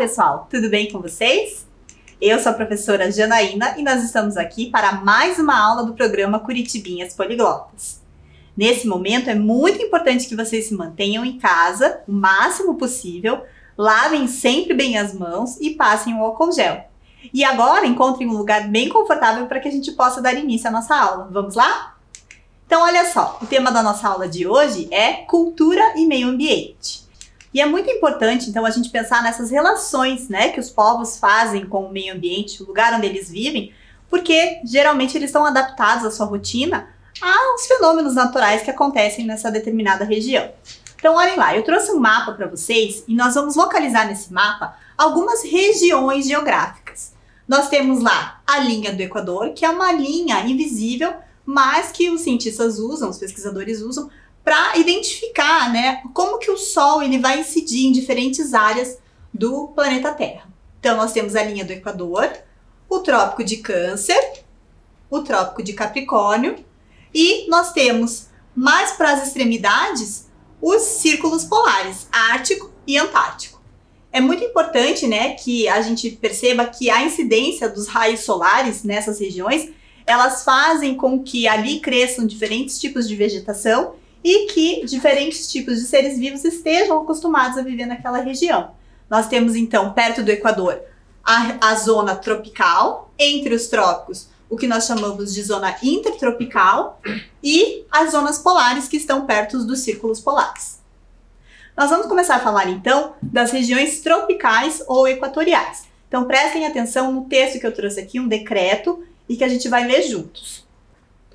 pessoal, tudo bem com vocês? Eu sou a professora Janaína e nós estamos aqui para mais uma aula do programa Curitibinhas Poliglotas. Nesse momento é muito importante que vocês se mantenham em casa o máximo possível, lavem sempre bem as mãos e passem o álcool gel. E agora encontrem um lugar bem confortável para que a gente possa dar início à nossa aula. Vamos lá? Então olha só, o tema da nossa aula de hoje é cultura e meio ambiente. E é muito importante, então, a gente pensar nessas relações, né, que os povos fazem com o meio ambiente, o lugar onde eles vivem, porque geralmente eles estão adaptados à sua rotina aos fenômenos naturais que acontecem nessa determinada região. Então, olhem lá, eu trouxe um mapa para vocês e nós vamos localizar nesse mapa algumas regiões geográficas. Nós temos lá a linha do Equador, que é uma linha invisível, mas que os cientistas usam, os pesquisadores usam, para identificar, né, como que o Sol ele vai incidir em diferentes áreas do planeta Terra. Então, nós temos a linha do Equador, o Trópico de Câncer, o Trópico de Capricórnio e nós temos, mais para as extremidades, os círculos polares, Ártico e Antártico. É muito importante, né, que a gente perceba que a incidência dos raios solares nessas regiões, elas fazem com que ali cresçam diferentes tipos de vegetação e que diferentes tipos de seres vivos estejam acostumados a viver naquela região. Nós temos, então, perto do Equador, a zona tropical, entre os trópicos, o que nós chamamos de zona intertropical, e as zonas polares que estão perto dos círculos polares. Nós vamos começar a falar, então, das regiões tropicais ou equatoriais. Então, prestem atenção no texto que eu trouxe aqui, um decreto, e que a gente vai ler juntos.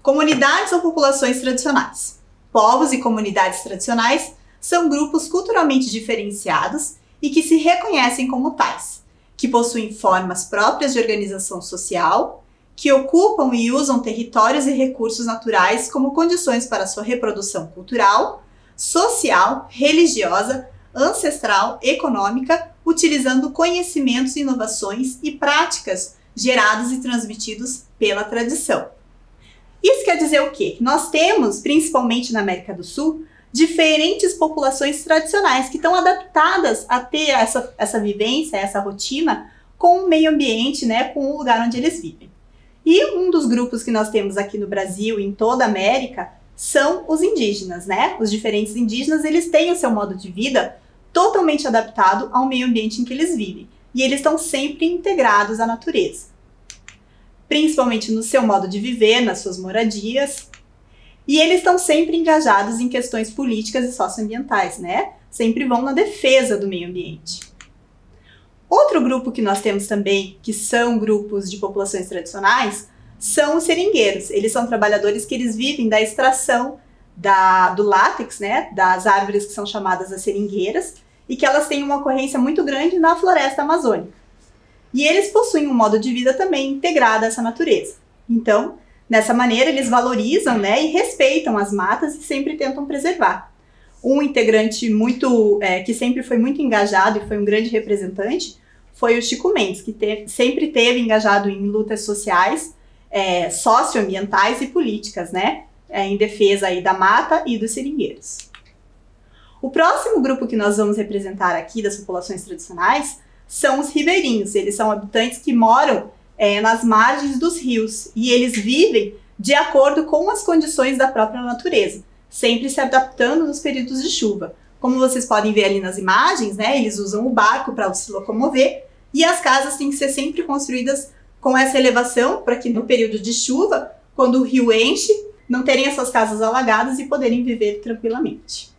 Comunidades ou populações tradicionais. Povos e comunidades tradicionais são grupos culturalmente diferenciados e que se reconhecem como tais, que possuem formas próprias de organização social, que ocupam e usam territórios e recursos naturais como condições para sua reprodução cultural, social, religiosa, ancestral, econômica, utilizando conhecimentos, inovações e práticas gerados e transmitidos pela tradição. Isso quer dizer o quê? Nós temos, principalmente na América do Sul, diferentes populações tradicionais que estão adaptadas a ter essa vivência, essa rotina com o meio ambiente, né, com o lugar onde eles vivem. E um dos grupos que nós temos aqui no Brasil e em toda a América são os indígenas, né? Os diferentes indígenas, eles têm o seu modo de vida totalmente adaptado ao meio ambiente em que eles vivem. E eles estão sempre integrados à natureza, principalmente no seu modo de viver, nas suas moradias, e eles estão sempre engajados em questões políticas e socioambientais, né? Sempre vão na defesa do meio ambiente. Outro grupo que nós temos também, que são grupos de populações tradicionais, são os seringueiros. Eles são trabalhadores que eles vivem da extração do látex, né? Das árvores que são chamadas as seringueiras, e que elas têm uma ocorrência muito grande na floresta amazônica. E eles possuem um modo de vida também integrado a essa natureza. Então, dessa maneira, eles valorizam, né, e respeitam as matas e sempre tentam preservar. Um integrante que sempre foi muito engajado e foi um grande representante foi o Chico Mendes, que sempre teve engajado em lutas sociais, socioambientais e políticas, né, em defesa aí da mata e dos seringueiros. O próximo grupo que nós vamos representar aqui das populações tradicionais são os ribeirinhos. Eles são habitantes que moram nas margens dos rios e eles vivem de acordo com as condições da própria natureza, sempre se adaptando nos períodos de chuva. Como vocês podem ver ali nas imagens, né, eles usam o barco para se locomover e as casas têm que ser sempre construídas com essa elevação para que no período de chuva, quando o rio enche, não terem as suas casas alagadas e poderem viver tranquilamente.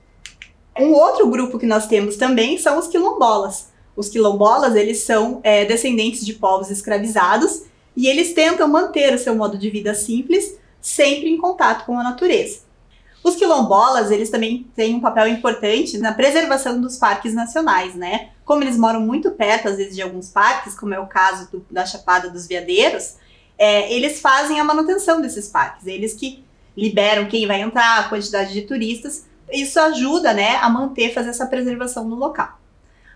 Um outro grupo que nós temos também são os quilombolas. Os quilombolas, eles são descendentes de povos escravizados e eles tentam manter o seu modo de vida simples, sempre em contato com a natureza. Os quilombolas, eles também têm um papel importante na preservação dos parques nacionais, né? Como eles moram muito perto, às vezes, de alguns parques, como é o caso da Chapada dos Veadeiros, eles fazem a manutenção desses parques. Eles que liberam quem vai entrar, a quantidade de turistas. Isso ajuda, né, a fazer essa preservação no local.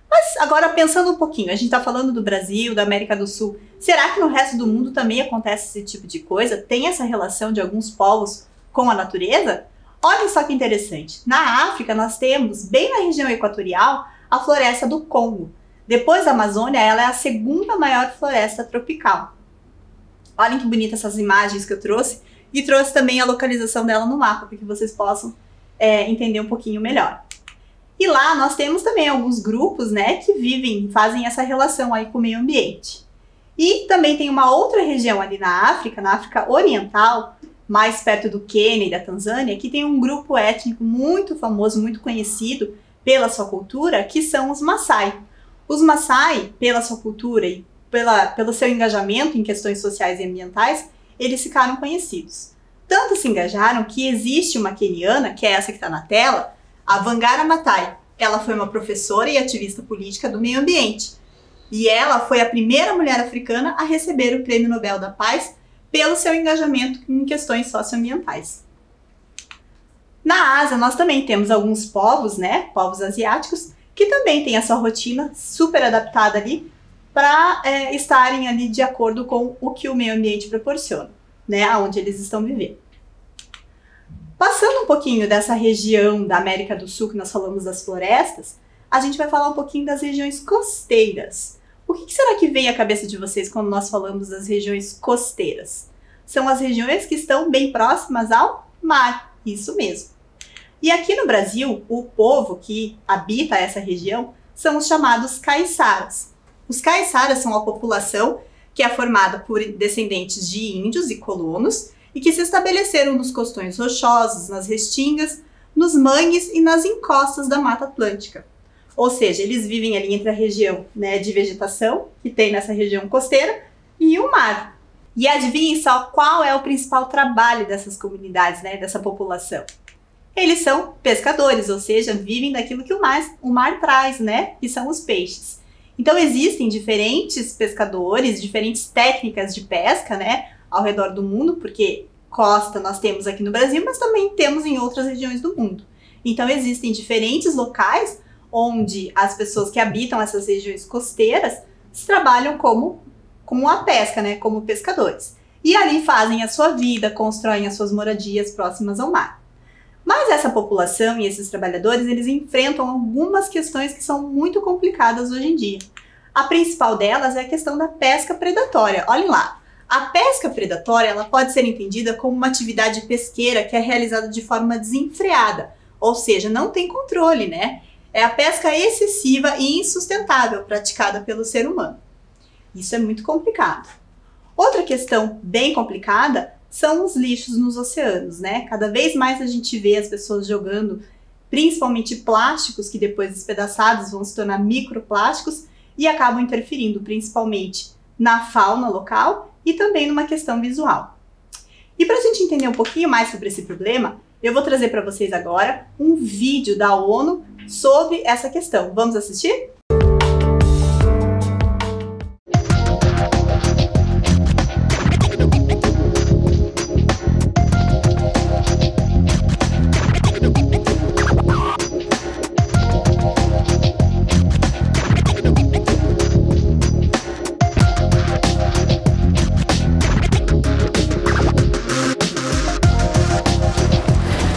Mas agora pensando um pouquinho, a gente está falando do Brasil, da América do Sul, será que no resto do mundo também acontece esse tipo de coisa? Tem essa relação de alguns povos com a natureza? Olha só que interessante, na África nós temos, bem na região equatorial, a floresta do Congo. Depois da Amazônia, ela é a segunda maior floresta tropical. Olhem que bonitas essas imagens que eu trouxe. E trouxe também a localização dela no mapa, para que vocês possam entender um pouquinho melhor. E lá nós temos também alguns grupos, né, que fazem essa relação aí com o meio ambiente. E também tem uma outra região ali na África Oriental, mais perto do Quênia e da Tanzânia, que tem um grupo étnico muito famoso, muito conhecido pela sua cultura, que são os Maasai. Os Maasai, pela sua cultura e pelo seu engajamento em questões sociais e ambientais, eles ficaram conhecidos. Tanto se engajaram que existe uma queniana, que é essa que está na tela, a Wangari Maathai. Ela foi uma professora e ativista política do meio ambiente. E ela foi a primeira mulher africana a receber o Prêmio Nobel da Paz pelo seu engajamento em questões socioambientais. Na Ásia, nós também temos alguns povos, né, povos asiáticos, que também têm a sua rotina super adaptada ali para estarem ali de acordo com o que o meio ambiente proporciona, né, aonde eles estão vivendo. Passando um pouquinho dessa região da América do Sul, que nós falamos das florestas, a gente vai falar um pouquinho das regiões costeiras. O que será que vem à cabeça de vocês quando nós falamos das regiões costeiras? São as regiões que estão bem próximas ao mar, isso mesmo. E aqui no Brasil, o povo que habita essa região são os chamados caiçaras. Os caiçaras são a população que é formada por descendentes de índios e colonos e que se estabeleceram nos costões rochosos, nas restingas, nos mangues e nas encostas da Mata Atlântica. Ou seja, eles vivem ali entre a região, né, de vegetação, que tem nessa região costeira, e o mar. E adivinhem só qual é o principal trabalho dessas comunidades, né, dessa população? Eles são pescadores, ou seja, vivem daquilo que o mar traz, né, que são os peixes. Então existem diferentes pescadores, diferentes técnicas de pesca, né, ao redor do mundo, porque costa nós temos aqui no Brasil, mas também temos em outras regiões do mundo. Então existem diferentes locais onde as pessoas que habitam essas regiões costeiras trabalham como a pesca, né, como pescadores. E ali fazem a sua vida, constroem as suas moradias próximas ao mar. Mas essa população e esses trabalhadores, eles enfrentam algumas questões que são muito complicadas hoje em dia. A principal delas é a questão da pesca predatória. Olhem lá, a pesca predatória ela pode ser entendida como uma atividade pesqueira que é realizada de forma desenfreada, ou seja, não tem controle, né? É a pesca excessiva e insustentável praticada pelo ser humano. Isso é muito complicado. Outra questão bem complicada são os lixos nos oceanos, né? Cada vez mais a gente vê as pessoas jogando, principalmente plásticos, que depois despedaçados vão se tornar microplásticos e acabam interferindo principalmente na fauna local e também numa questão visual. E para a gente entender um pouquinho mais sobre esse problema, eu vou trazer para vocês agora um vídeo da ONU sobre essa questão. Vamos assistir?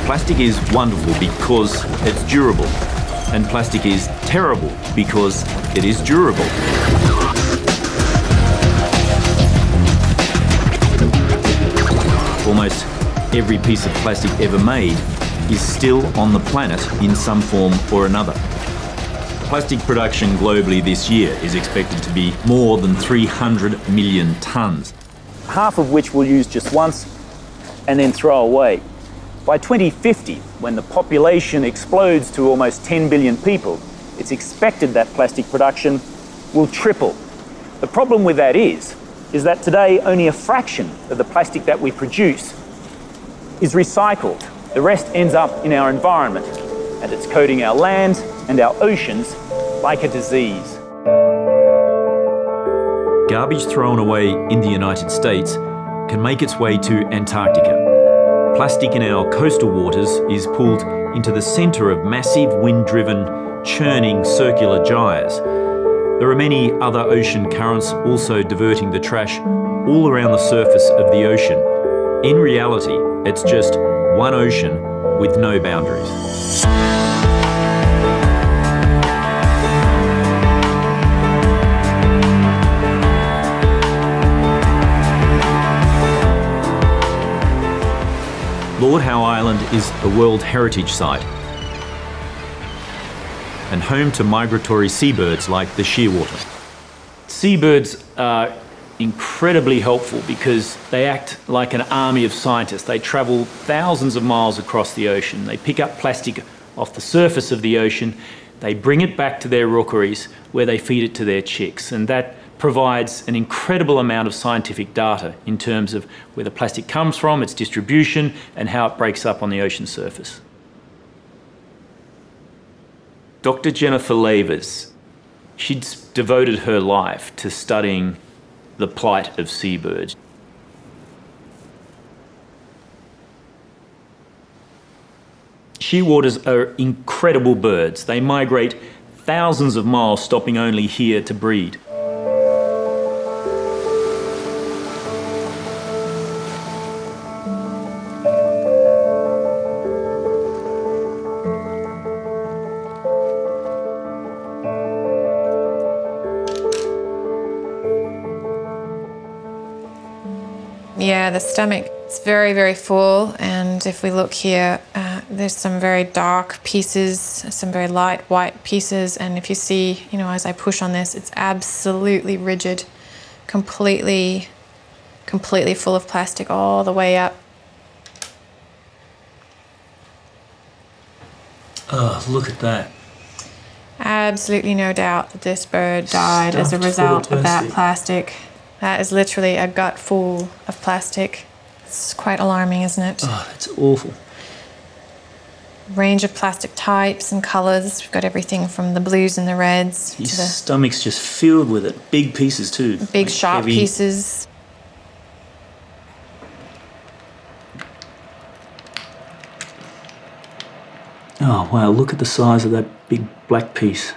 Plastic is wonderful because it's durable, and plastic is terrible because it is durable. Almost every piece of plastic ever made is still on the planet in some form or another. Plastic production globally this year is expected to be more than 300 million tonnes. Half of which we'll use just once and then throw away. By 2050, when the population explodes to almost 10 billion people, it's expected that plastic production will triple. The problem with that is that today only a fraction of the plastic that we produce is recycled. The rest ends up in our environment, and it's coating our land and our oceans like a disease. Garbage thrown away in the United States can make its way to Antarctica. Plastic in our coastal waters is pulled into the centre of massive wind-driven, churning circular gyres. There are many other ocean currents also diverting the trash all around the surface of the ocean. In reality, it's just one ocean with no boundaries. Lord Howe Island is a World Heritage Site and home to migratory seabirds like the shearwater. Seabirds are incredibly helpful because they act like an army of scientists. They travel thousands of miles across the ocean. They pick up plastic off the surface of the ocean. They bring it back to their rookeries where they feed it to their chicks, and that provides an incredible amount of scientific data in terms of where the plastic comes from, its distribution, and how it breaks up on the ocean surface. Dr. Jennifer Lavers, she'd devoted her life to studying the plight of seabirds. Shearwaters are incredible birds. They migrate thousands of miles, stopping only here to breed. Yeah, the stomach is very, very full, and if we look here, there's some very dark pieces, some very light white pieces, and if you see, as I push on this, it's absolutely rigid, completely full of plastic all the way up. Oh, look at that. Absolutely no doubt that this bird died as a result of that plastic. That is literally a gut full of plastic. It's quite alarming, isn't it? Oh, that's awful. Range of plastic types and colours. We've got everything from the blues and the reds His to the stomach's just filled with it. Big pieces too. big Like sharp heavy. pieces. Oh wow, look at the size of that big black piece.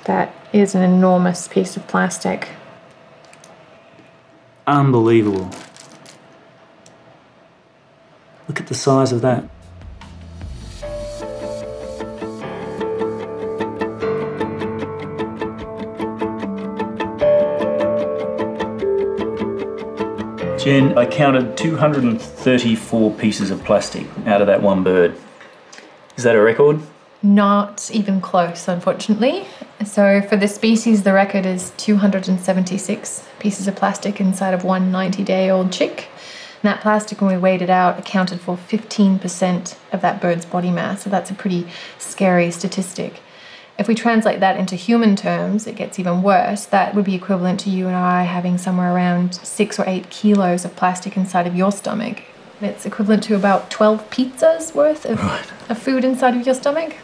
That is an enormous piece of plastic. Unbelievable. Look at the size of that. Jen, I counted 234 pieces of plastic out of that one bird. Is that a record? Not even close, unfortunately. So for the species, the record is 276 pieces of plastic inside of one 90-day-old chick. And that plastic, when we weighed it out, accounted for 15% of that bird's body mass. So that's a pretty scary statistic. If we translate that into human terms, it gets even worse. That would be equivalent to you and I having somewhere around 6 or 8 kilos of plastic inside of your stomach. It's equivalent to about 12 pizzas worth of food inside of your stomach.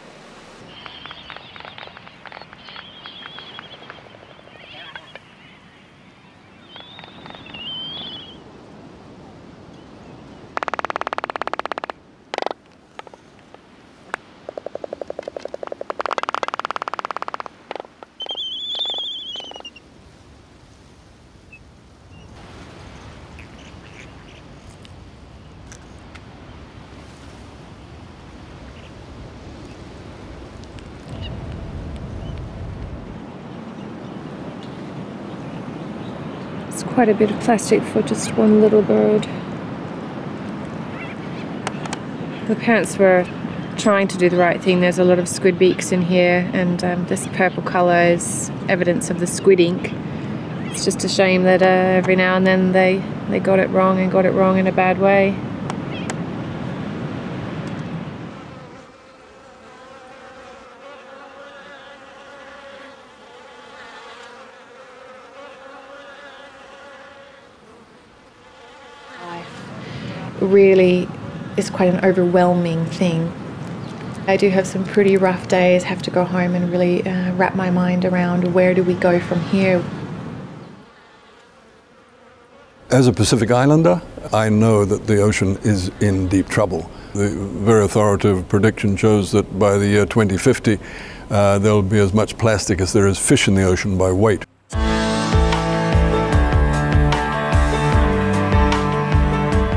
It's quite a bit of plastic for just one little bird. The parents were trying to do the right thing. There's a lot of squid beaks in here, and this purple colour is evidence of the squid ink. It's just a shame that every now and then they got it wrong and got it wrong in a bad way. Really is quite an overwhelming thing. I do have some pretty rough days, have to go home and really wrap my mind around where do we go from here. As a Pacific Islander, I know that the ocean is in deep trouble. The very authoritative prediction shows that by the year 2050, there'll be as much plastic as there is fish in the ocean by weight.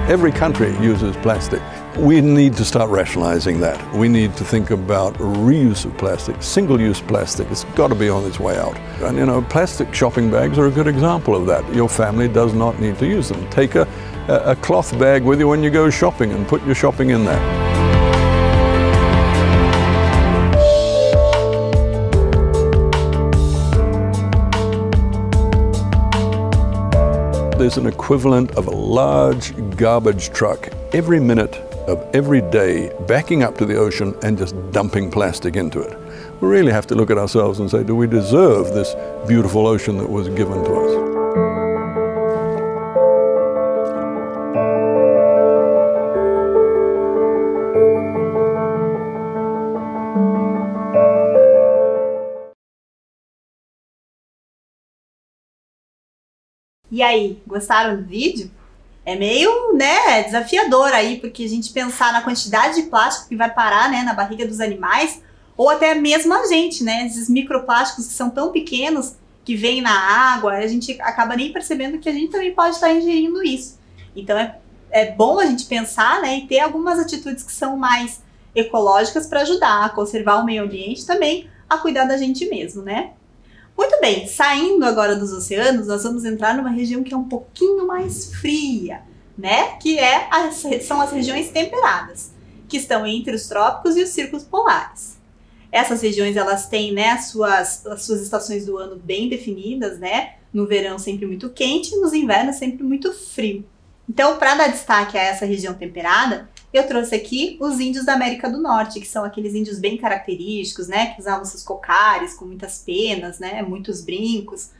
Every country uses plastic. We need to start rationalizing that. We need to think about reuse of plastic, single-use plastic. It's got to be on its way out. And you know, plastic shopping bags are a good example of that. Your family does not need to use them. Take a cloth bag with you when you go shopping and put your shopping in there. There's an equivalent of a large garbage truck every minute of every day backing up to the ocean and just dumping plastic into it. We really have to look at ourselves and say, do we deserve this beautiful ocean that was given to us? E aí, gostaram do vídeo? É meio, né, desafiador aí, porque a gente pensar na quantidade de plástico que vai parar, né, na barriga dos animais, ou até mesmo a gente, né, esses microplásticos que são tão pequenos, que vêm na água, a gente acaba nem percebendo que a gente também pode estar ingerindo isso. Então é bom a gente pensar, né, e ter algumas atitudes que são mais ecológicas para ajudar a conservar o meio ambiente, também a cuidar da gente mesmo, né? Muito bem, saindo agora dos oceanos, nós vamos entrar numa região que é um pouquinho mais fria, né? Que são as regiões temperadas, que estão entre os trópicos e os círculos polares. Essas regiões, elas têm, né, as suas estações do ano bem definidas, né? No verão sempre muito quente e nos invernos sempre muito frio. Então, para dar destaque a essa região temperada, eu trouxe aqui os índios da América do Norte, que são aqueles índios bem característicos, né, que usavam seus cocares com muitas penas, né, muitos brincos.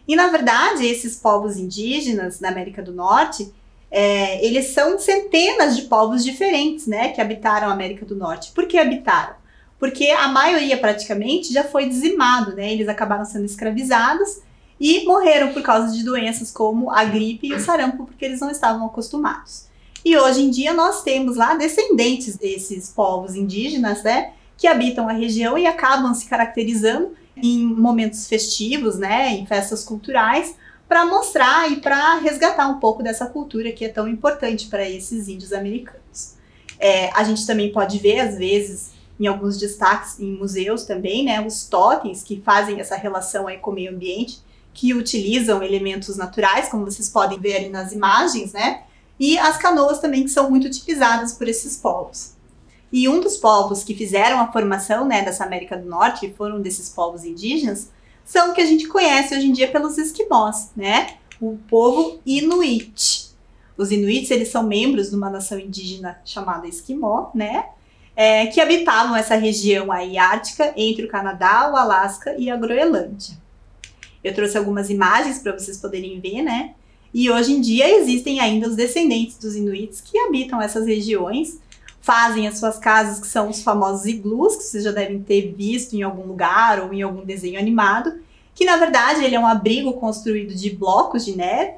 E, na verdade, esses povos indígenas da América do Norte, eles são centenas de povos diferentes, né, que habitaram a América do Norte. Por que habitaram? Porque a maioria, praticamente, já foi dizimado, né, eles acabaram sendo escravizados e morreram por causa de doenças como a gripe e o sarampo, porque eles não estavam acostumados. E hoje em dia nós temos lá descendentes desses povos indígenas, né, que habitam a região e acabam se caracterizando em momentos festivos, né, em festas culturais, para mostrar e para resgatar um pouco dessa cultura que é tão importante para esses índios americanos. A gente também pode ver, às vezes, em alguns destaques em museus também, né, os totens que fazem essa relação aí com o meio ambiente, que utilizam elementos naturais, como vocês podem ver ali nas imagens, né, e as canoas também, que são muito utilizadas por esses povos. E um dos povos que fizeram a formação, né, dessa América do Norte, que foram desses povos indígenas, são o que a gente conhece hoje em dia pelos esquimós, né? O povo Inuit. Os Inuits, eles são membros de uma nação indígena chamada Esquimó, né? Que habitavam essa região aí ártica entre o Canadá, o Alasca e a Groenlândia. Eu trouxe algumas imagens para vocês poderem ver, né? E hoje em dia existem ainda os descendentes dos Inuits que habitam essas regiões, fazem as suas casas, que são os famosos iglus, que vocês já devem ter visto em algum lugar ou em algum desenho animado, que na verdade ele é um abrigo construído de blocos de neve,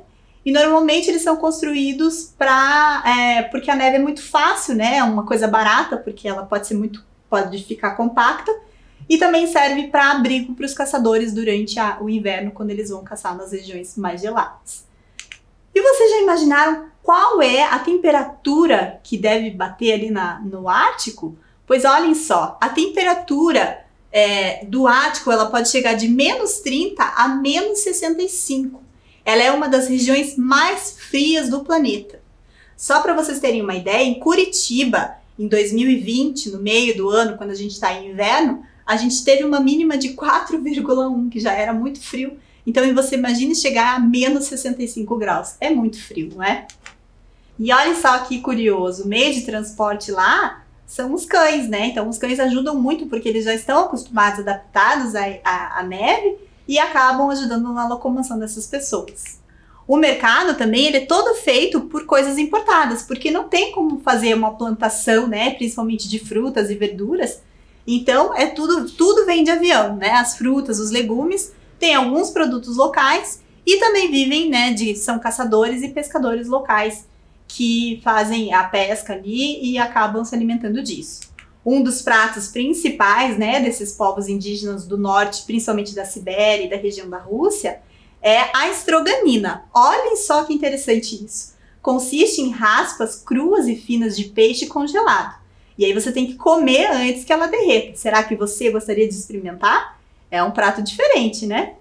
e normalmente eles são construídos porque a neve é muito fácil, né? É uma coisa barata, porque ela pode ficar compacta, e também serve para abrigo para os caçadores durante o inverno, quando eles vão caçar nas regiões mais geladas. E vocês já imaginaram qual é a temperatura que deve bater ali no Ártico? Pois olhem só, a temperatura do Ártico ela pode chegar de menos 30 a menos 65. Ela é uma das regiões mais frias do planeta. Só para vocês terem uma ideia, em Curitiba, em 2020, no meio do ano, quando a gente está em inverno, a gente teve uma mínima de 4,1, que já era muito frio. Então, você imagine chegar a menos 65 graus. É muito frio, não é? E olha só que curioso, o meio de transporte lá são os cães, né? Então, os cães ajudam muito porque eles já estão acostumados, adaptados à neve e acabam ajudando na locomoção dessas pessoas. O mercado também, ele é todo feito por coisas importadas, porque não tem como fazer uma plantação, né? Principalmente de frutas e verduras. Então, tudo vem de avião, né? As frutas, os legumes. Tem alguns produtos locais e também vivem, né, são caçadores e pescadores locais que fazem a pesca ali e acabam se alimentando disso. Um dos pratos principais, né, desses povos indígenas do norte, principalmente da Sibéria e da região da Rússia, é a estroganina. Olhem só que interessante isso. consiste em raspas cruas e finas de peixe congelado. E aí você tem que comer antes que ela derreta. Será que você gostaria de experimentar? É um prato diferente, né?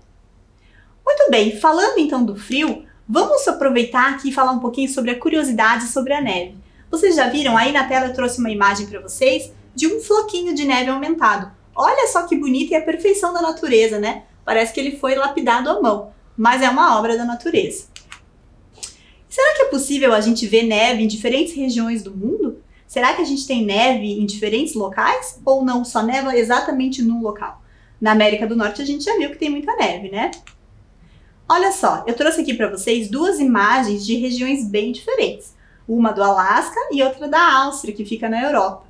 Muito bem, falando então do frio, vamos aproveitar aqui e falar um pouquinho sobre a curiosidade sobre a neve. Vocês já viram? Aí na tela eu trouxe uma imagem para vocês de um floquinho de neve aumentado. Olha só que bonito e a perfeição da natureza, né? Parece que ele foi lapidado à mão, mas é uma obra da natureza. Será que é possível a gente ver neve em diferentes regiões do mundo? Será que a gente tem neve em diferentes locais? Ou não, só neva exatamente num local? Na América do Norte a gente já viu que tem muita neve, né? Olha só, eu trouxe aqui para vocês duas imagens de regiões bem diferentes. Uma do Alasca e outra da Áustria, que fica na Europa.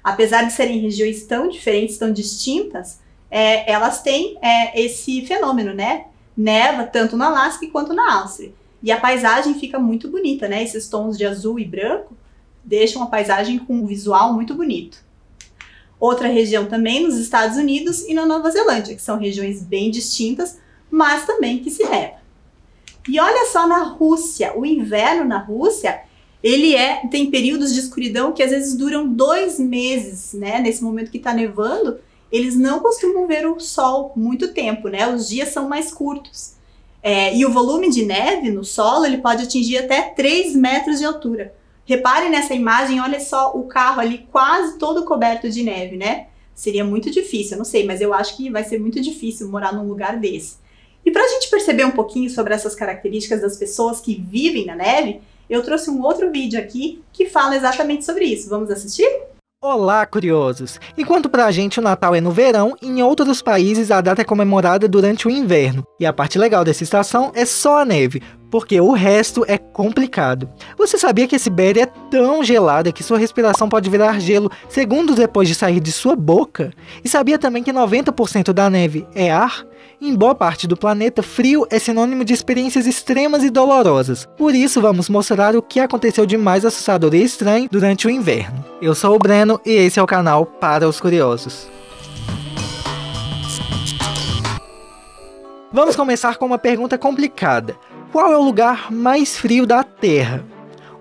Apesar de serem regiões tão diferentes, tão distintas, elas têm esse fenômeno, né? Neva tanto no Alasca quanto na Áustria. E a paisagem fica muito bonita, né? Esses tons de azul e branco deixam a paisagem com um visual muito bonito. Outra região também nos Estados Unidos e na Nova Zelândia, que são regiões bem distintas, mas também que se neva. E olha só na Rússia, o inverno na Rússia, ele tem períodos de escuridão que às vezes duram 2 meses, né? Nesse momento que está nevando, eles não costumam ver o sol muito tempo, né? Os dias são mais curtos. E o volume de neve no solo, ele pode atingir até 3 metros de altura. Reparem nessa imagem, olha só o carro ali quase todo coberto de neve, né? Seria muito difícil, eu não sei, mas eu acho que vai ser muito difícil morar num lugar desse. E para a gente perceber um pouquinho sobre essas características das pessoas que vivem na neve, eu trouxe um outro vídeo aqui que fala exatamente sobre isso. Vamos assistir? Olá, curiosos! Enquanto pra gente o Natal é no verão, em outros países a data é comemorada durante o inverno. E a parte legal dessa estação é só a neve, porque o resto é complicado. Você sabia que a Sibéria é tão gelada que sua respiração pode virar gelo segundos depois de sair de sua boca? E sabia também que 90% da neve é ar? Em boa parte do planeta, frio é sinônimo de experiências extremas e dolorosas. Por isso, vamos mostrar o que aconteceu de mais assustador e estranho durante o inverno. Eu sou o Breno e esse é o canal Para os Curiosos. Vamos começar com uma pergunta complicada. Qual é o lugar mais frio da Terra?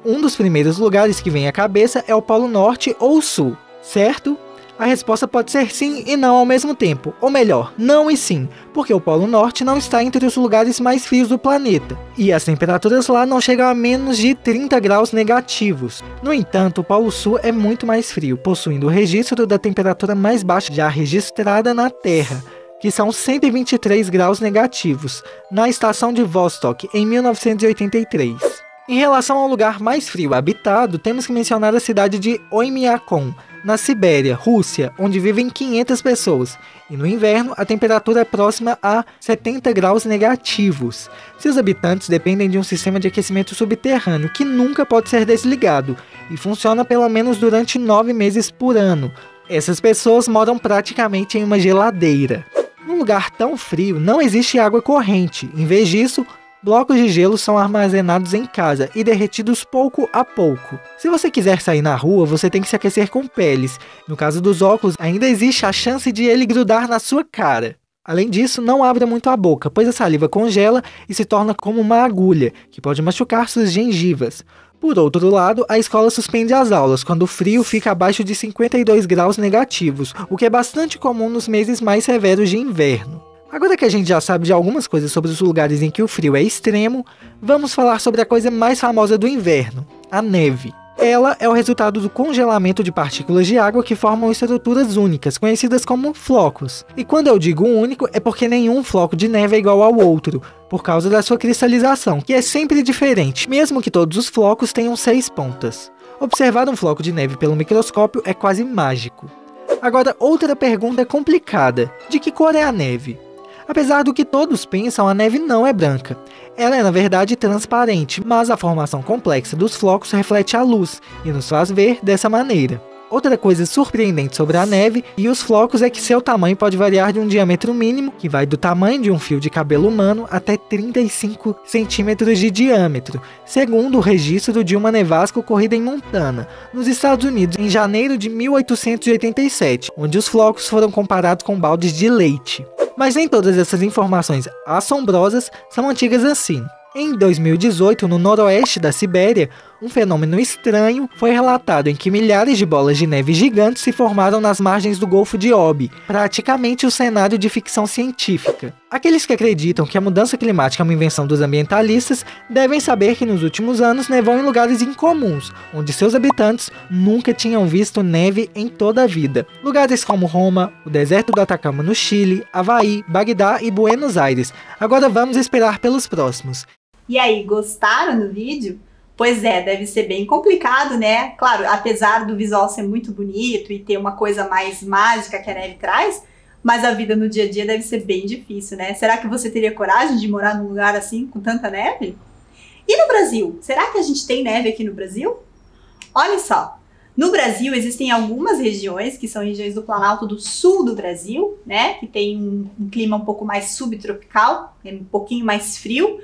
Um dos primeiros lugares que vem à cabeça é o Polo Norte ou Sul, certo? A resposta pode ser sim e não ao mesmo tempo, ou melhor, não e sim, porque o Polo Norte não está entre os lugares mais frios do planeta, e as temperaturas lá não chegam a menos de 30 graus negativos. No entanto, o Polo Sul é muito mais frio, possuindo o registro da temperatura mais baixa já registrada na Terra, que são 123 graus negativos, na estação de Vostok, em 1983. Em relação ao lugar mais frio habitado, temos que mencionar a cidade de Oymyakon, na Sibéria, Rússia, onde vivem 500 pessoas, e no inverno a temperatura é próxima a 70 graus negativos. Seus habitantes dependem de um sistema de aquecimento subterrâneo que nunca pode ser desligado, e funciona pelo menos durante 9 meses por ano. Essas pessoas moram praticamente em uma geladeira. Num lugar tão frio, não existe água corrente. Em vez disso, blocos de gelo são armazenados em casa e derretidos pouco a pouco. Se você quiser sair na rua, você tem que se aquecer com peles. No caso dos óculos, ainda existe a chance de ele grudar na sua cara. Além disso, não abra muito a boca, pois a saliva congela e se torna como uma agulha, que pode machucar suas gengivas. Por outro lado, a escola suspende as aulas quando o frio fica abaixo de 52 graus negativos, o que é bastante comum nos meses mais severos de inverno. Agora que a gente já sabe de algumas coisas sobre os lugares em que o frio é extremo, vamos falar sobre a coisa mais famosa do inverno, a neve. Ela é o resultado do congelamento de partículas de água que formam estruturas únicas, conhecidas como flocos. E quando eu digo único, é porque nenhum floco de neve é igual ao outro, por causa da sua cristalização, que é sempre diferente, mesmo que todos os flocos tenham 6 pontas. Observar um floco de neve pelo microscópio é quase mágico. Agora, outra pergunta complicada: de que cor é a neve? Apesar do que todos pensam, a neve não é branca. Ela é, na verdade, transparente, mas a formação complexa dos flocos reflete a luz e nos faz ver dessa maneira. Outra coisa surpreendente sobre a neve e os flocos é que seu tamanho pode variar de um diâmetro mínimo, que vai do tamanho de um fio de cabelo humano, até 35 centímetros de diâmetro, segundo o registro de uma nevasca ocorrida em Montana, nos Estados Unidos, em janeiro de 1887, onde os flocos foram comparados com baldes de leite. Mas nem todas essas informações assombrosas são antigas assim. Em 2018, no noroeste da Sibéria, um fenômeno estranho foi relatado em que milhares de bolas de neve gigantes se formaram nas margens do Golfo de Obi, praticamente o cenário de ficção científica. Aqueles que acreditam que a mudança climática é uma invenção dos ambientalistas devem saber que nos últimos anos nevou em lugares incomuns, onde seus habitantes nunca tinham visto neve em toda a vida. Lugares como Roma, o deserto do Atacama no Chile, Havaí, Bagdá e Buenos Aires. Agora vamos esperar pelos próximos. E aí, gostaram do vídeo? Pois é, deve ser bem complicado, né? Claro, apesar do visual ser muito bonito e ter uma coisa mais mágica que a neve traz, mas a vida no dia a dia deve ser bem difícil, né? Será que você teria coragem de morar num lugar assim, com tanta neve? E no Brasil? Será que a gente tem neve aqui no Brasil? Olha só, no Brasil existem algumas regiões, que são regiões do Planalto do Sul do Brasil, né? Que tem um clima um pouco mais subtropical, um pouquinho mais frio.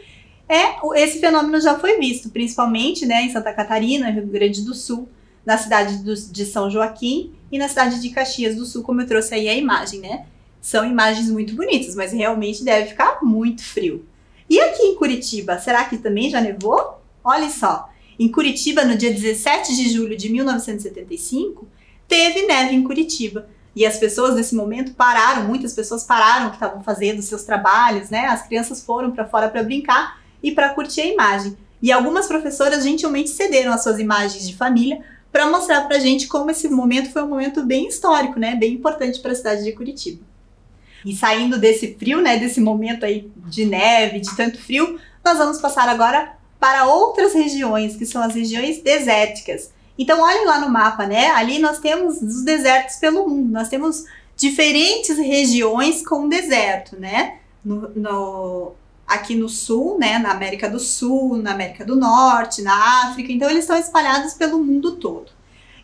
Esse fenômeno já foi visto, principalmente, né, em Santa Catarina, Rio Grande do Sul, na cidade de São Joaquim e na cidade de Caxias do Sul, como eu trouxe aí a imagem, né? São imagens muito bonitas, mas realmente deve ficar muito frio. E aqui em Curitiba, será que também já nevou? Olha só, em Curitiba, no dia 17 de julho de 1975, teve neve em Curitiba. E as pessoas nesse momento pararam, muitas pessoas pararam o que estavam fazendo, seus trabalhos, né? As crianças foram para fora para brincar e para curtir a imagem. E algumas professoras gentilmente cederam as suas imagens de família para mostrar para a gente como esse momento foi um momento bem histórico, né? Bem importante para a cidade de Curitiba. E saindo desse frio, né? Desse momento aí de neve, de tanto frio, nós vamos passar agora para outras regiões, que são as regiões desérticas. Então olhem lá no mapa, né? Ali nós temos os desertos pelo mundo. Nós temos diferentes regiões com deserto, né? Aqui no sul, né, na América do Sul, na América do Norte, na África, então eles estão espalhados pelo mundo todo.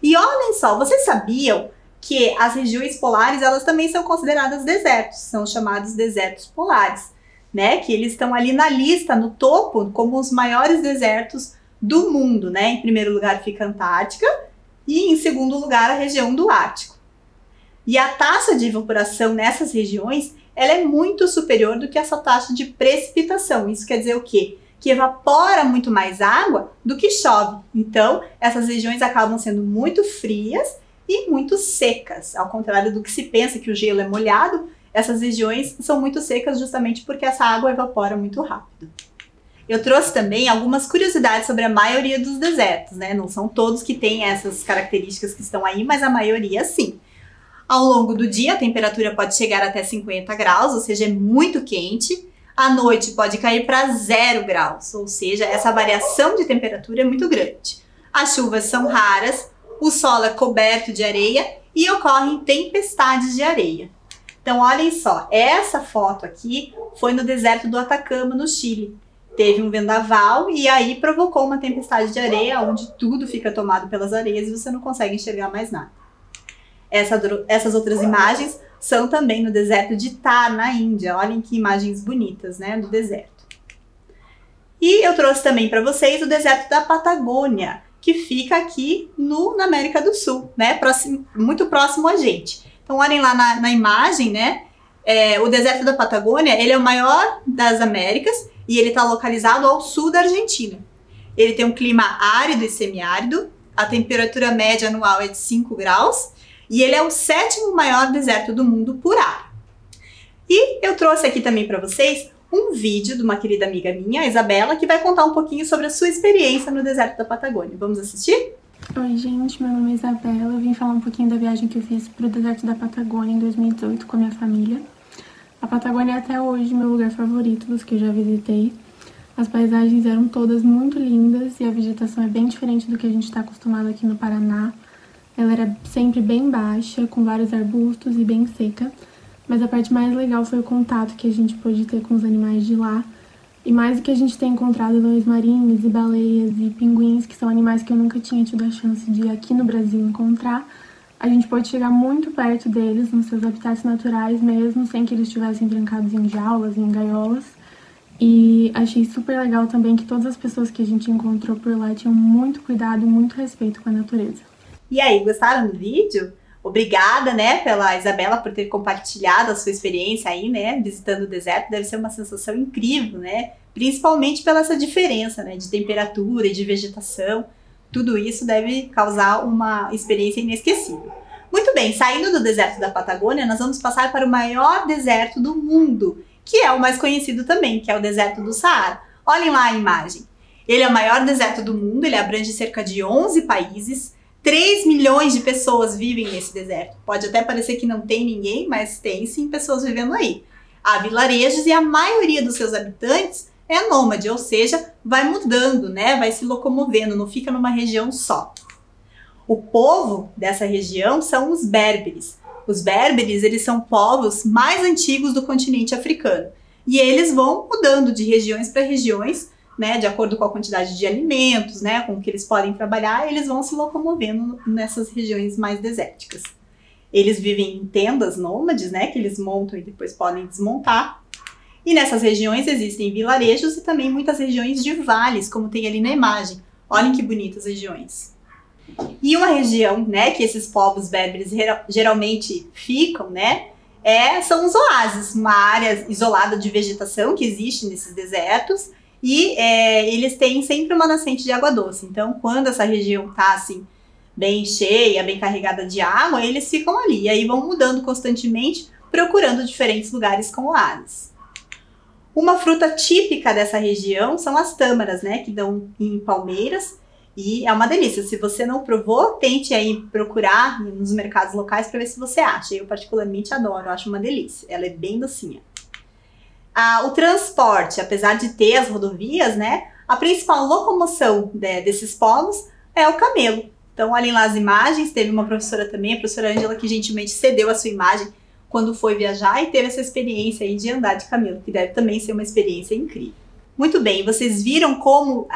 E olhem só, vocês sabiam que as regiões polares, elas também são consideradas desertos, são chamados desertos polares, né, que eles estão ali na lista, no topo, como os maiores desertos do mundo, né? Em primeiro lugar fica a Antártica e em segundo lugar a região do Ártico. E a taxa de evaporação nessas regiões, ela é muito superior do que essa taxa de precipitação. Isso quer dizer o quê? Que evapora muito mais água do que chove. Então, essas regiões acabam sendo muito frias e muito secas. Ao contrário do que se pensa que o gelo é molhado, essas regiões são muito secas justamente porque essa água evapora muito rápido. Eu trouxe também algumas curiosidades sobre a maioria dos desertos, né? Não são todos que têm essas características que estão aí, mas a maioria sim. Ao longo do dia, a temperatura pode chegar até 50 graus, ou seja, é muito quente. À noite pode cair para 0 graus, ou seja, essa variação de temperatura é muito grande. As chuvas são raras, o solo é coberto de areia e ocorrem tempestades de areia. Então, olhem só, essa foto aqui foi no deserto do Atacama, no Chile. Teve um vendaval e aí provocou uma tempestade de areia, onde tudo fica tomado pelas areias e você não consegue enxergar mais nada. Essas outras imagens são também no deserto de Thar, na Índia. Olhem que imagens bonitas, né, do deserto. E eu trouxe também para vocês o deserto da Patagônia, que fica aqui na América do Sul, né, muito próximo a gente. Então olhem lá na imagem, né, o deserto da Patagônia, ele é o maior das Américas e ele está localizado ao sul da Argentina. Ele tem um clima árido e semiárido, a temperatura média anual é de 5 graus, e ele é o 7º maior deserto do mundo por área. E eu trouxe aqui também para vocês um vídeo de uma querida amiga minha, a Isabela, que vai contar um pouquinho sobre a sua experiência no deserto da Patagônia. Vamos assistir? Oi gente, meu nome é Isabela, eu vim falar um pouquinho da viagem que eu fiz para o deserto da Patagônia em 2018 com a minha família. A Patagônia é até hoje meu lugar favorito dos que eu já visitei. As paisagens eram todas muito lindas e a vegetação é bem diferente do que a gente está acostumado aqui no Paraná. Ela era sempre bem baixa, com vários arbustos e bem seca, mas a parte mais legal foi o contato que a gente pôde ter com os animais de lá. E mais do que a gente ter encontrado leões marinhos e baleias e pinguins, que são animais que eu nunca tinha tido a chance de aqui no Brasil encontrar, a gente pôde chegar muito perto deles, nos seus habitats naturais mesmo, sem que eles estivessem trancados em jaulas, em gaiolas. E achei super legal também que todas as pessoas que a gente encontrou por lá tinham muito cuidado e muito respeito com a natureza. E aí, gostaram do vídeo? Obrigada, né, pela Isabela por ter compartilhado a sua experiência aí, né, visitando o deserto. Deve ser uma sensação incrível, né, principalmente pela essa diferença, né, de temperatura e de vegetação. Tudo isso deve causar uma experiência inesquecível. Muito bem, saindo do deserto da Patagônia, nós vamos passar para o maior deserto do mundo, que é o mais conhecido também, que é o deserto do Saara. Olhem lá a imagem. Ele é o maior deserto do mundo, ele abrange cerca de 11 países, 3 milhões de pessoas vivem nesse deserto. Pode até parecer que não tem ninguém, mas tem sim pessoas vivendo aí. Há vilarejos e a maioria dos seus habitantes é nômade, ou seja, vai mudando, né? Vai se locomovendo, não fica numa região só. O povo dessa região são os berberes. Os berberes, eles são povos mais antigos do continente africano. E eles vão mudando de regiões para regiões, né, de acordo com a quantidade de alimentos, né, com que eles podem trabalhar, eles vão se locomovendo nessas regiões mais desérticas. Eles vivem em tendas nômades, né, que eles montam e depois podem desmontar. E nessas regiões existem vilarejos e também muitas regiões de vales, como tem ali na imagem. Olhem que bonitas regiões. E uma região, né, que esses povos berberes geralmente ficam, né, são os oásis, uma área isolada de vegetação que existe nesses desertos, e eles têm sempre uma nascente de água doce. Então, quando essa região está assim, bem cheia, bem carregada de água, eles ficam ali. E aí vão mudando constantemente, procurando diferentes lugares com oásis. Uma fruta típica dessa região são as tâmaras, né, que dão em palmeiras. E é uma delícia. Se você não provou, tente aí procurar nos mercados locais para ver se você acha. Eu particularmente adoro, eu acho uma delícia. Ela é bem docinha. O transporte, apesar de ter as rodovias, né, a principal locomoção desses povos é o camelo. Então, olhem lá as imagens. Teve uma professora também, a professora Ângela, que gentilmente cedeu a sua imagem quando foi viajar e teve essa experiência aí de andar de camelo, que deve também ser uma experiência incrível. Muito bem, vocês viram como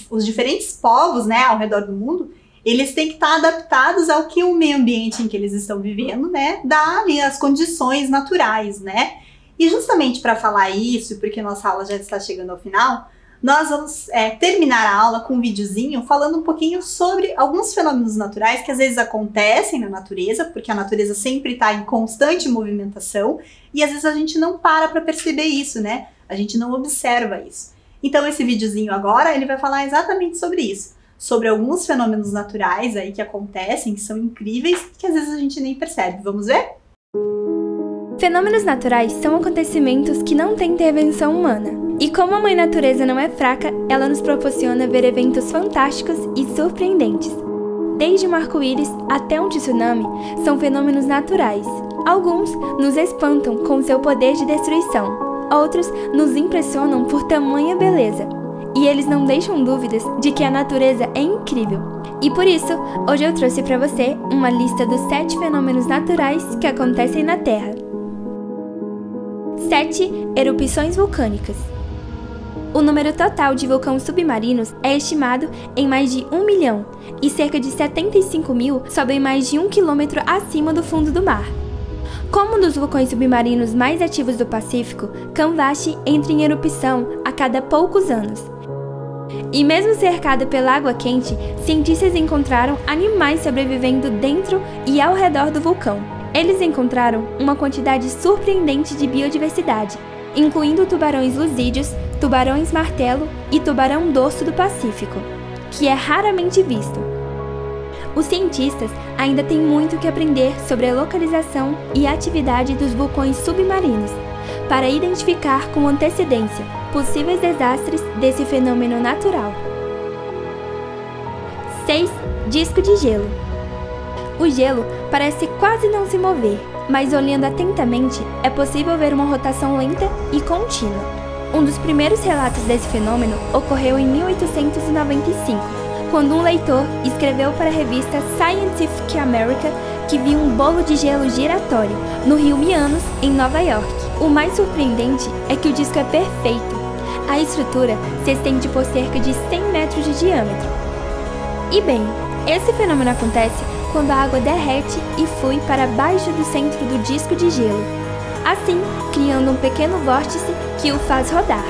os diferentes povos, né, ao redor do mundo, eles têm que estar adaptados ao que o meio ambiente em que eles estão vivendo, né, dá ali as condições naturais, né? E justamente para falar isso, porque nossa aula já está chegando ao final, nós vamos terminar a aula com um videozinho falando um pouquinho sobre alguns fenômenos naturais que às vezes acontecem na natureza, porque a natureza sempre está em constante movimentação, e às vezes a gente não para perceber isso, né? A gente não observa isso. Então esse videozinho agora, ele vai falar exatamente sobre isso, sobre alguns fenômenos naturais aí que acontecem, que são incríveis, que às vezes a gente nem percebe. Vamos ver? Fenômenos naturais são acontecimentos que não têm intervenção humana. E como a Mãe Natureza não é fraca, ela nos proporciona ver eventos fantásticos e surpreendentes. Desde um arco-íris até um tsunami, são fenômenos naturais. Alguns nos espantam com seu poder de destruição, outros nos impressionam por tamanha beleza. E eles não deixam dúvidas de que a natureza é incrível. E por isso, hoje eu trouxe para você uma lista dos 7 fenômenos naturais que acontecem na Terra. 7 erupções vulcânicas. O número total de vulcões submarinos é estimado em mais de 1 milhão, e cerca de 75 mil sobem mais de 1 quilômetro acima do fundo do mar. Como um dos vulcões submarinos mais ativos do Pacífico, Cambashi entra em erupção a cada poucos anos. E mesmo cercado pela água quente, cientistas encontraram animais sobrevivendo dentro e ao redor do vulcão. Eles encontraram uma quantidade surpreendente de biodiversidade, incluindo tubarões lusídeos, tubarões martelo e tubarão dorso do Pacífico, que é raramente visto. Os cientistas ainda têm muito que aprender sobre a localização e atividade dos vulcões submarinos, para identificar com antecedência possíveis desastres desse fenômeno natural. 6. Disco de gelo. O gelo parece quase não se mover, mas olhando atentamente é possível ver uma rotação lenta e contínua. Um dos primeiros relatos desse fenômeno ocorreu em 1895, quando um leitor escreveu para a revista Scientific American que viu um bolo de gelo giratório no rio Mianos, em Nova York. O mais surpreendente é que o disco é perfeito. A estrutura se estende por cerca de 100 metros de diâmetro. E bem, esse fenômeno acontece quando a água derrete e flui para baixo do centro do disco de gelo, assim criando um pequeno vórtice que o faz rodar.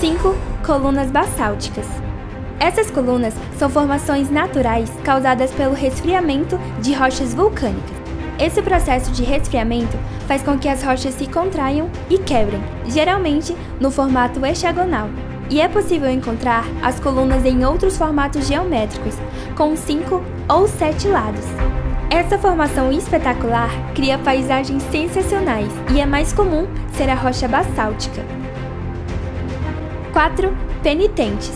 5. Colunas basálticas. Essas colunas são formações naturais causadas pelo resfriamento de rochas vulcânicas. Esse processo de resfriamento faz com que as rochas se contraiam e quebrem, geralmente no formato hexagonal. E é possível encontrar as colunas em outros formatos geométricos, com 5 ou 7 lados. Essa formação espetacular cria paisagens sensacionais e é mais comum ser a rocha basáltica. 4. Penitentes.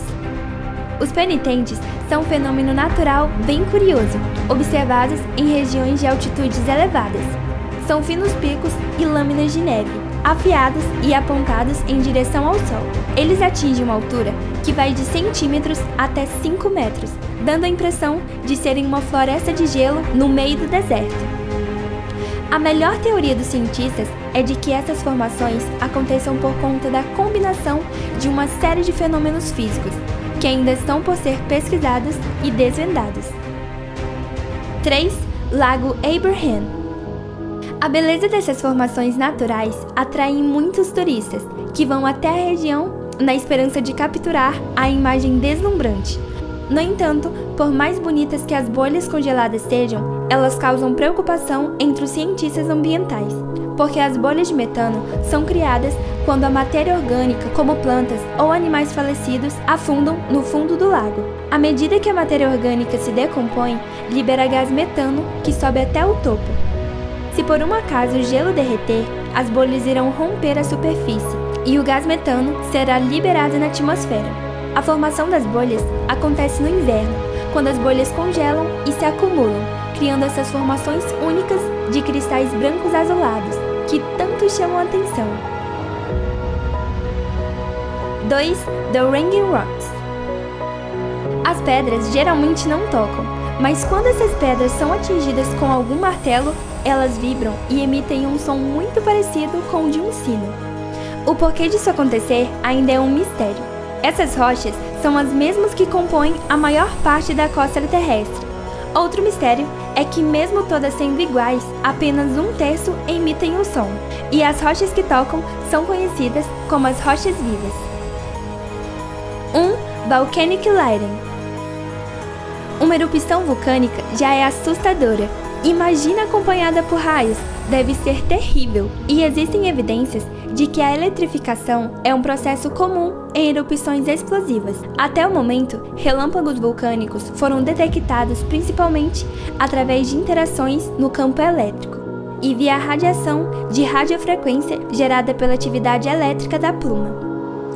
Os penitentes são um fenômeno natural bem curioso, observados em regiões de altitudes elevadas. São finos picos e lâminas de neve, afiados e apontados em direção ao Sol. Eles atingem uma altura que vai de centímetros até 5 metros, dando a impressão de serem uma floresta de gelo no meio do deserto. A melhor teoria dos cientistas é de que essas formações aconteçam por conta da combinação de uma série de fenômenos físicos, que ainda estão por ser pesquisados e desvendados. 3. Lago Abraham. A beleza dessas formações naturais atrai muitos turistas, que vão até a região na esperança de capturar a imagem deslumbrante. No entanto, por mais bonitas que as bolhas congeladas sejam, elas causam preocupação entre os cientistas ambientais, porque as bolhas de metano são criadas quando a matéria orgânica, como plantas ou animais falecidos, afundam no fundo do lago. À medida que a matéria orgânica se decompõe, libera gás metano que sobe até o topo. Se por um acaso o gelo derreter, as bolhas irão romper a superfície e o gás metano será liberado na atmosfera. A formação das bolhas acontece no inverno, quando as bolhas congelam e se acumulam, criando essas formações únicas de cristais brancos azulados, que tanto chamam a atenção. 2. The Ringing Rocks. As pedras geralmente não tocam, mas quando essas pedras são atingidas com algum martelo, elas vibram e emitem um som muito parecido com o de um sino. O porquê disso acontecer ainda é um mistério. Essas rochas são as mesmas que compõem a maior parte da crosta terrestre. Outro mistério é que, mesmo todas sendo iguais, apenas 1/3 emitem o som, e as rochas que tocam são conhecidas como as rochas vivas. 1. Volcanic Lightning. Uma erupção vulcânica já é assustadora. Imagina acompanhada por raios, deve ser terrível, e existem evidências de que a eletrificação é um processo comum em erupções explosivas. Até o momento, relâmpagos vulcânicos foram detectados principalmente através de interações no campo elétrico e via a radiação de radiofrequência gerada pela atividade elétrica da pluma.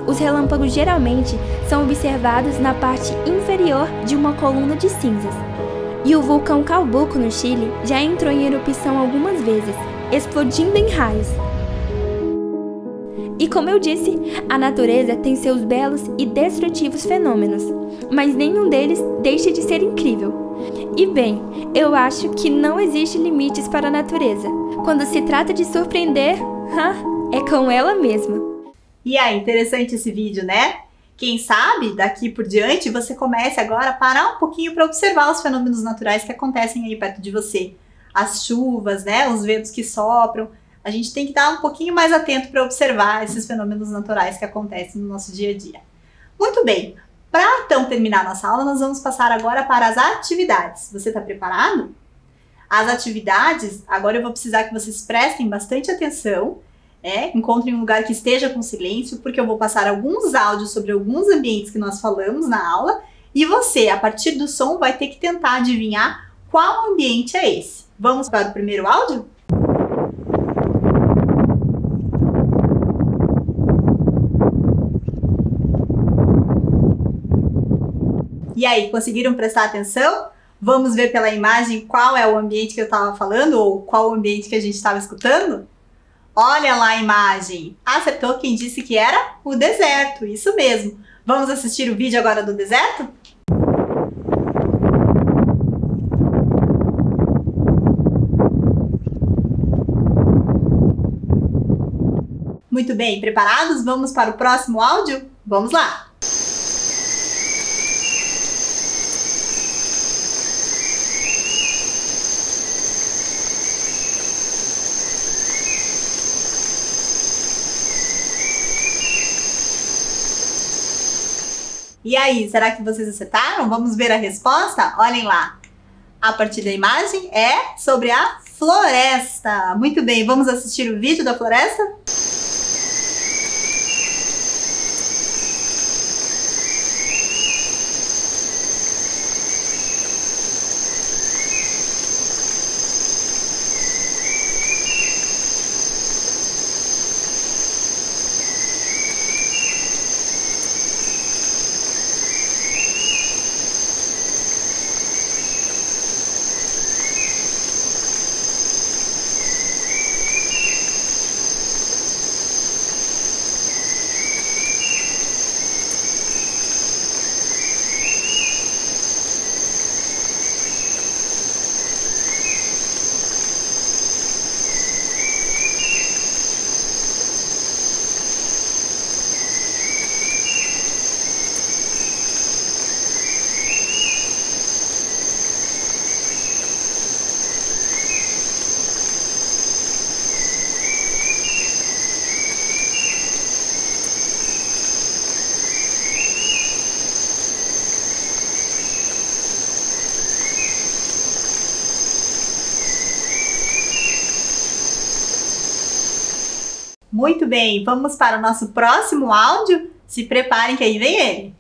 Os relâmpagos geralmente são observados na parte inferior de uma coluna de cinzas. E o vulcão Calbuco, no Chile, já entrou em erupção algumas vezes, explodindo em raios. E como eu disse, a natureza tem seus belos e destrutivos fenômenos, mas nenhum deles deixa de ser incrível. E bem, eu acho que não existe limites para a natureza. Quando se trata de surpreender, é com ela mesma. E aí, interessante esse vídeo, né? Quem sabe, daqui por diante, você comece agora a parar um pouquinho para observar os fenômenos naturais que acontecem aí perto de você. As chuvas, né? Os ventos que sopram. A gente tem que estar um pouquinho mais atento para observar esses fenômenos naturais que acontecem no nosso dia a dia. Muito bem, para então terminar nossa aula, nós vamos passar agora para as atividades. Você está preparado? As atividades, agora eu vou precisar que vocês prestem bastante atenção. Encontrem um lugar que esteja com silêncio, porque eu vou passar alguns áudios sobre alguns ambientes que nós falamos na aula, e você, a partir do som, vai ter que tentar adivinhar qual ambiente é esse. Vamos para o primeiro áudio? E aí, conseguiram prestar atenção? Vamos ver pela imagem qual é o ambiente que eu estava falando, ou qual o ambiente que a gente estava escutando? Olha lá a imagem. Acertou quem disse que era o deserto, isso mesmo. Vamos assistir o vídeo agora do deserto? Muito bem, preparados? Vamos para o próximo áudio? Vamos lá! E aí, será que vocês acertaram? Vamos ver a resposta? Olhem lá. a partir da imagem é sobre a floresta. Muito bem, vamos assistir o vídeo da floresta? Muito bem, vamos para o nosso próximo áudio? Se preparem que aí vem ele.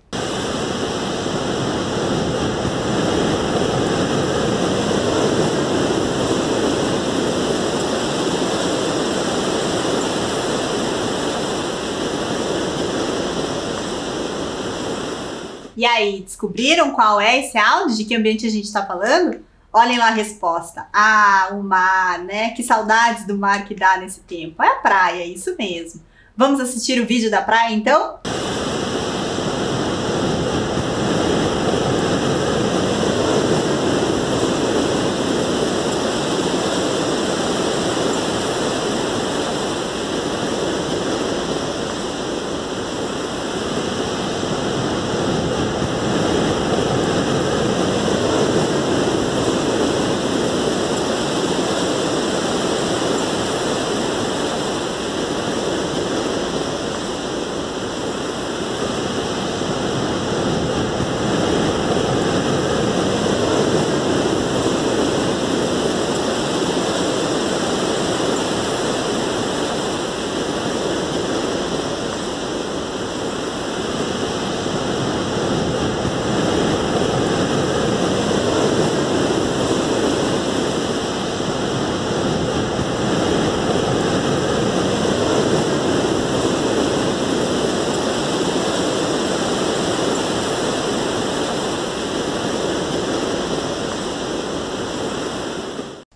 E aí, descobriram qual é esse áudio? De que ambiente a gente está falando? Olhem lá a resposta. Ah, o mar, né? Que saudades do mar que dá nesse tempo. É a praia, isso mesmo. Vamos assistir o vídeo da praia, então?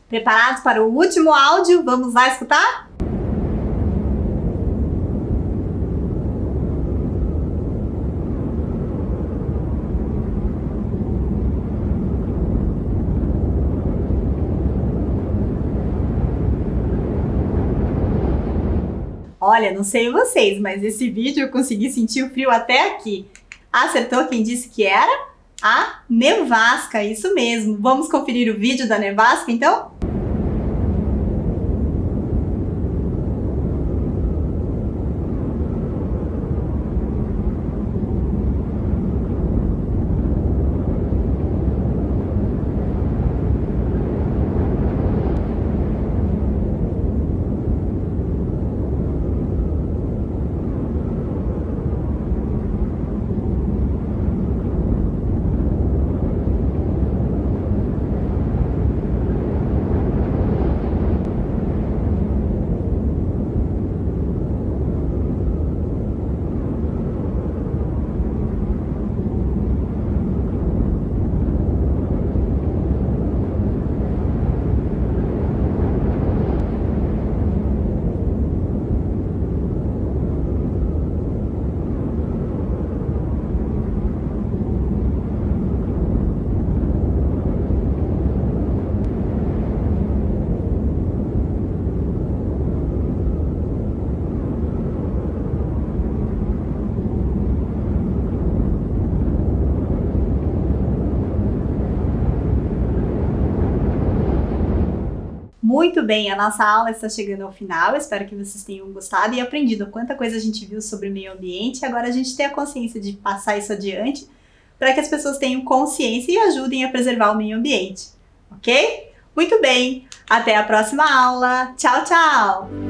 Preparados para o último áudio? Vamos lá escutar? Olha, não sei vocês, mas esse vídeo eu consegui sentir o frio até aqui. Acertou quem disse que era? A nevasca, isso mesmo. Vamos conferir o vídeo da nevasca, então? Muito bem, a nossa aula está chegando ao final, espero que vocês tenham gostado e aprendido quanta coisa a gente viu sobre o meio ambiente. Agora a gente tem a consciência de passar isso adiante para que as pessoas tenham consciência e ajudem a preservar o meio ambiente. ok? Muito bem, até a próxima aula. Tchau, tchau!